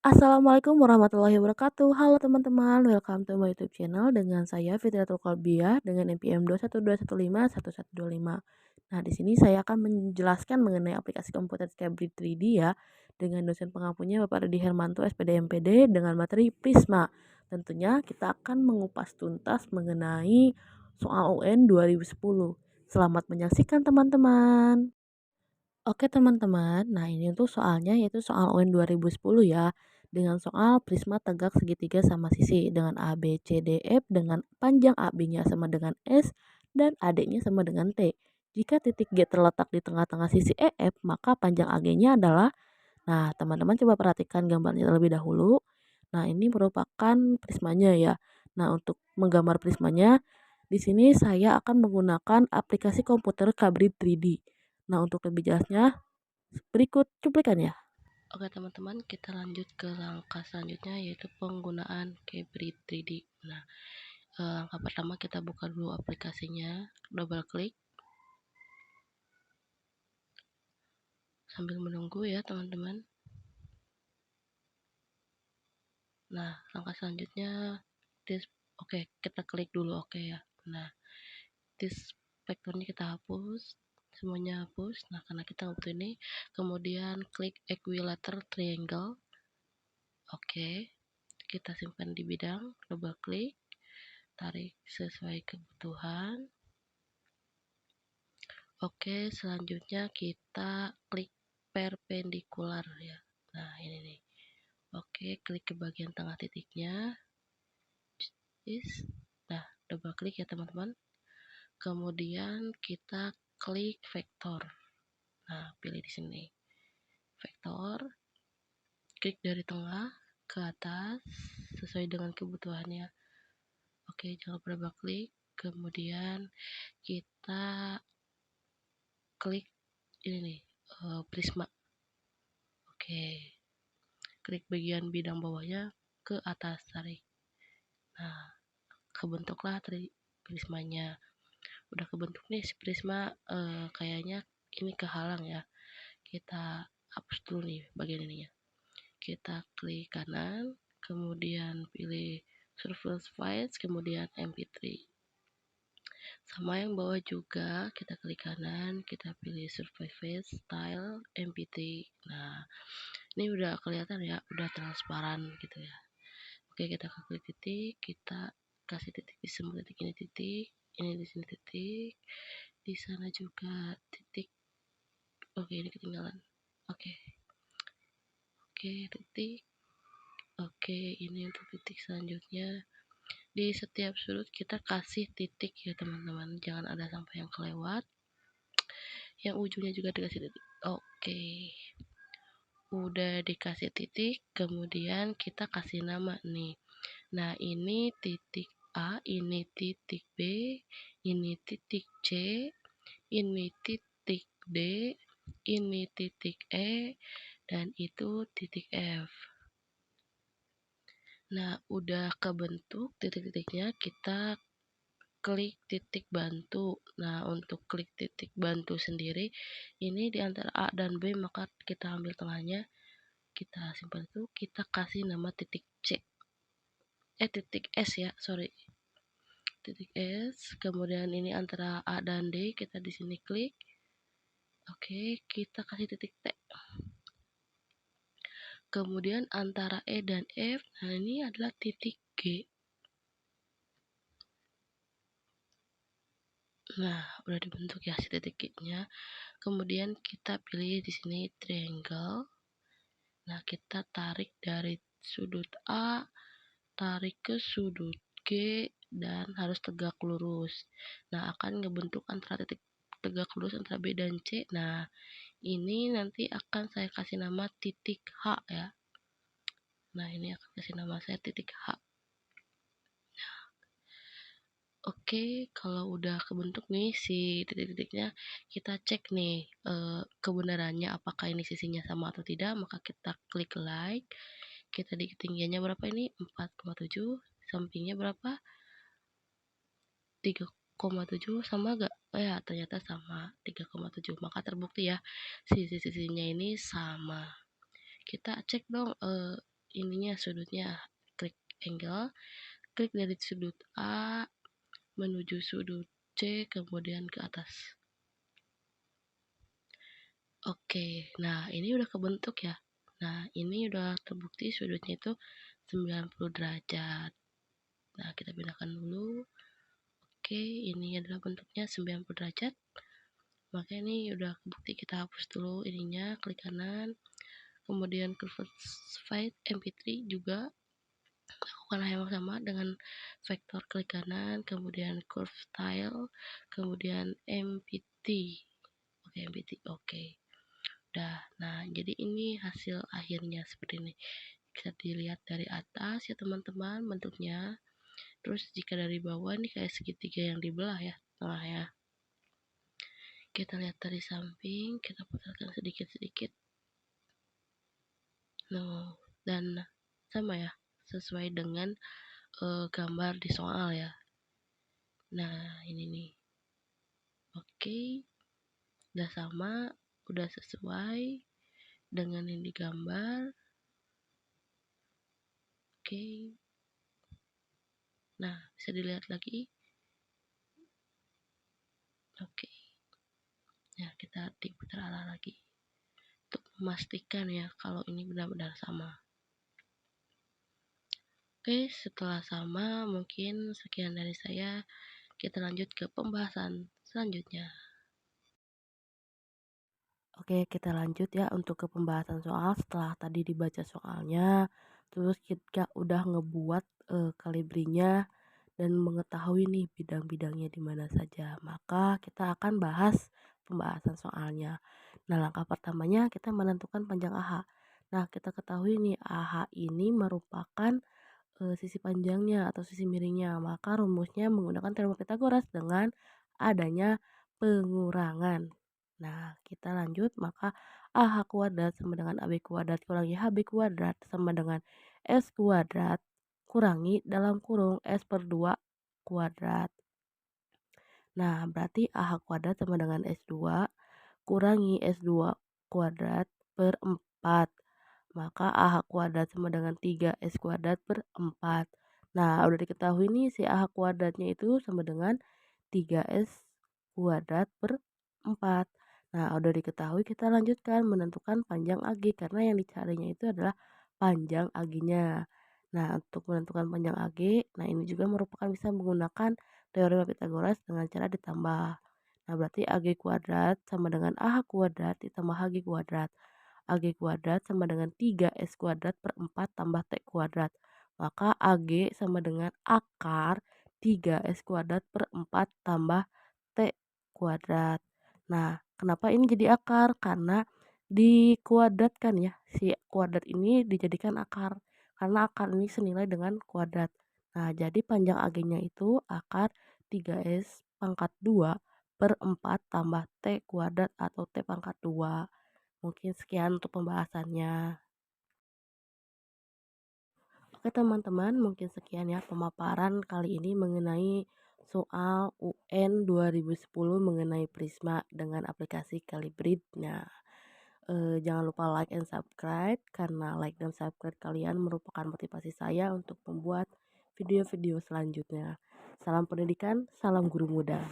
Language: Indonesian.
Assalamualaikum warahmatullahi wabarakatuh. Halo teman-teman, welcome to my YouTube channel dengan saya Fitriatul Qalbiyah dengan NPM 212151125. Nah, di sini saya akan menjelaskan mengenai aplikasi komputer Skybrid 3D ya dengan dosen pengampunya Bapak Rudi Hermanto SPD MPD dengan materi Prisma. Tentunya kita akan mengupas tuntas mengenai soal UN 2010. Selamat menyaksikan teman-teman. Oke teman-teman, nah ini untuk soalnya yaitu soal UN 2010 ya. Dengan soal prisma tegak segitiga sama sisi dengan A, B, C, D, F dengan panjang AB-nya sama dengan S dan AD-nya sama dengan T. Jika titik G terletak di tengah-tengah sisi EF, maka panjang AG-nya adalah, nah teman-teman coba perhatikan gambarnya terlebih dahulu. Nah ini merupakan prismanya ya. Nah untuk menggambar prismanya, di sini saya akan menggunakan aplikasi komputer Kabrit 3D. Nah, untuk lebih jelasnya, berikut cuplikannya. Oke teman-teman, kita lanjut ke langkah selanjutnya yaitu penggunaan Keybrite 3D. Nah, langkah pertama kita buka dulu aplikasinya, double klik. Sambil menunggu ya teman-teman. Nah, langkah selanjutnya oke, kita klik dulu oke ya. Nah, this vektornya kita hapus, semuanya hapus. Nah, karena kita butuh ini, kemudian klik equilateral triangle. Oke, kita simpan di bidang, double klik. Tarik sesuai kebutuhan. Oke, selanjutnya kita klik perpendikular ya. Nah, ini nih. Oke, klik ke bagian tengah titiknya. Nah, double klik ya teman-teman. Kemudian kita klik vektor. Nah, pilih di sini. Vektor. Klik dari tengah ke atas sesuai dengan kebutuhannya. Oke, jangan lupa double klik. Kemudian kita klik ini nih, prisma. Oke, klik bagian bidang bawahnya ke atas, tarik. Nah, kebentuklah prismanya. Udah kebentuk nih si prisma, kayaknya ini kehalang ya. Kita hapus dulu nih bagian ininya. Kita klik kanan, kemudian pilih Surface Files, kemudian MP3. Sama yang bawah juga, kita klik kanan, kita pilih Surface Style MP3. Nah, ini udah kelihatan ya, udah transparan gitu ya. Oke, kita klik titik, kita kasih titik di semua titik, ini di sini titik, di sana juga titik. Oke, ini ketinggalan. Oke, titik. Oke, ini untuk titik selanjutnya. Di setiap sudut kita kasih titik ya teman-teman, jangan ada sampai yang kelewat. Yang ujungnya juga dikasih titik. Oke, udah dikasih titik, kemudian kita kasih nama nih. Nah, ini titik A, ini titik B, ini titik C, ini titik D, ini titik E, dan itu titik F. Nah, udah kebentuk titik-titiknya, kita klik titik bantu. Nah, untuk klik titik bantu sendiri, ini di antara A dan B, maka kita ambil tengahnya, kita simpan itu, kita kasih nama titik C. Titik S ya, sorry. Titik S, kemudian ini antara A dan D, kita di sini klik. Oke, kita kasih titik T. Kemudian antara E dan F, nah ini adalah titik G. Nah, udah dibentuk ya si titik G-nya. Kemudian kita pilih di sini triangle. Nah, kita tarik dari sudut A, tarik ke sudut G, dan harus tegak lurus. Nah, akan ngebentuk antara titik tegak lurus antara B dan C. Nah, ini nanti akan saya kasih nama titik H ya. Nah, ini akan kasih nama saya titik H. Oke, kalau udah kebentuk nih si titik-titiknya, kita cek nih kebenarannya apakah ini sisinya sama atau tidak, maka kita klik like. Kita di ketinggiannya berapa ini? 4,7, sampingnya berapa? 3,7, sama gak? Oh ya, ternyata sama 3,7. Maka terbukti ya sisi-sisinya ini sama. Kita cek dong ininya sudutnya, klik angle, klik dari sudut A menuju sudut C kemudian ke atas. Oke, nah ini udah kebentuk ya. Nah, ini udah terbukti sudutnya itu 90 derajat. Nah, kita pindahkan dulu. Oke, ini adalah bentuknya 90 derajat. Maka ini udah kebukti, kita hapus dulu ininya, klik kanan. Kemudian convert file MP3 juga lakukan hal yang sama dengan vektor klik kanan, kemudian curve style, kemudian MPT. Oke, MPT. Oke. Udah. Nah, jadi ini hasil akhirnya seperti ini. Bisa dilihat dari atas ya teman-teman bentuknya. Terus jika dari bawah nih kayak segitiga yang dibelah ya, tengah ya. Kita lihat dari samping, kita putarkan sedikit-sedikit. Nah, dan sama ya, sesuai dengan gambar di soal ya. Nah, ini nih. Oke, udah sama, udah sesuai dengan yang digambar. Oke. Nah, bisa dilihat lagi. Oke. Ya, kita diputar arah lagi untuk memastikan ya kalau ini benar-benar sama. Oke, setelah sama mungkin sekian dari saya. Kita lanjut ke pembahasan selanjutnya. Oke, kita lanjut ya untuk ke pembahasan soal setelah tadi dibaca soalnya, terus kita udah ngebuat kalibrinya dan mengetahui nih bidang-bidangnya di mana saja. Maka kita akan bahas pembahasan soalnya. Nah, langkah pertamanya kita menentukan panjang AH. Nah, kita ketahui nih AH ini merupakan sisi panjangnya atau sisi miringnya. Maka rumusnya menggunakan teorema Pythagoras dengan adanya pengurangan. Nah, kita lanjut, maka AH kuadrat sama dengan AB kuadrat kurangi HB kuadrat sama dengan S kuadrat kurangi dalam kurung S per 2 kuadrat. Nah, berarti AH kuadrat sama dengan S2 kurangi S2 kuadrat per 4. Maka AH kuadrat sama dengan 3S kuadrat per 4. Nah, udah diketahui nih si AH kuadratnya itu sama dengan 3S kuadrat per 4. Nah, udah diketahui, kita lanjutkan menentukan panjang AG karena yang dicarinya itu adalah panjang AG-nya. Nah, untuk menentukan panjang AG, nah ini juga merupakan bisa menggunakan teorema Pythagoras dengan cara ditambah. Nah, berarti AG kuadrat sama dengan AH kuadrat ditambah HG kuadrat. AG kuadrat sama dengan 3S kuadrat per 4 tambah T kuadrat. Maka AG sama dengan akar 3S kuadrat per 4 tambah T kuadrat. Nah, kenapa ini jadi akar? Karena dikuadratkan ya, si kuadrat ini dijadikan akar. Karena akar ini senilai dengan kuadrat. Nah, jadi panjang AG-nya itu akar 3S pangkat 2 per 4 tambah T kuadrat atau T pangkat 2. Mungkin sekian untuk pembahasannya. Oke teman-teman, mungkin sekian ya pemaparan kali ini mengenai soal UN 2010 mengenai Prisma dengan aplikasi Calibrid. Nah, jangan lupa like and subscribe karena like dan subscribe kalian merupakan motivasi saya untuk membuat video-video selanjutnya. Salam pendidikan, salam guru muda.